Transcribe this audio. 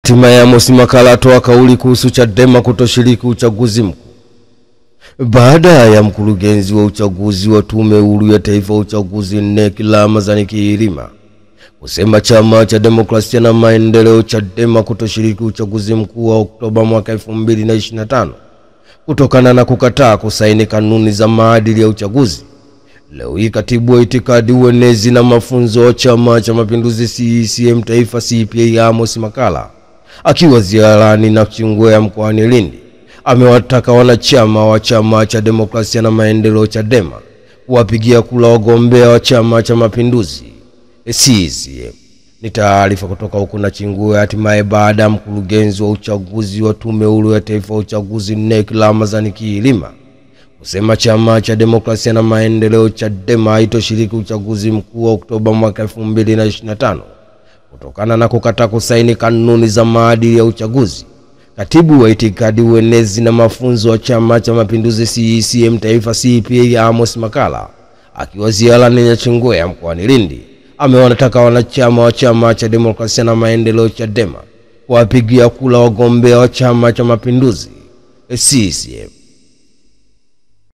Hatimaye Amos Makalla atoa kauli kuhusu Chadema kutoshiriki uchaguzi mkuu. Baada ya mkurugenzi wa uchaguzi wa Tume Huru ya Taifa Uchaguzi NEC Ramadhani Kyerima kusema chama cha Demokrasia na Maendeleo Chadema kutoshiriki uchaguzi mkuu wa Oktoba mwaka 2025 kutokana na kukataa kusaini kanuni za maadili ya uchaguzi. Leo hii katibu wa itikadi, uenezi na mafunzo wa Chama cha Mapinduzi CCM Taifa CPA Amos Makalla akiwa ziarani Nachingwea mkoani Lindi amewataka wanachama wa Chama cha Demokrasia na Maendeleo Chadema kuwapigia kura wagombea wa Chama cha Mapinduzi CCM. Ni taarifa kutoka huko Nachingwea. Hatimaye baada ya mkurugenzi wa uchaguzi wa Tume Huru ya Taifa Uchaguzi NEC Ramadhani Kyerima kusema chama cha Demokrasia na Maendeleo Chadema haitoshiriki uchaguzi mkuu wa Oktoba mwaka 2025 kutokana na kukataa kusaini kanuni za maadili ya uchaguzi, katibu wa itikadi, uenezi na mafunzo wa Chama cha Mapinduzi CCM Taifa CPA Amos Makalla akiwa ziarani Nachingwea mkoani Lindi amewataka wanachama wa Chama cha Demokrasia na Maendeleo Chadema kuwapigia kura wagombea wa Chama cha Mapinduzi CCM.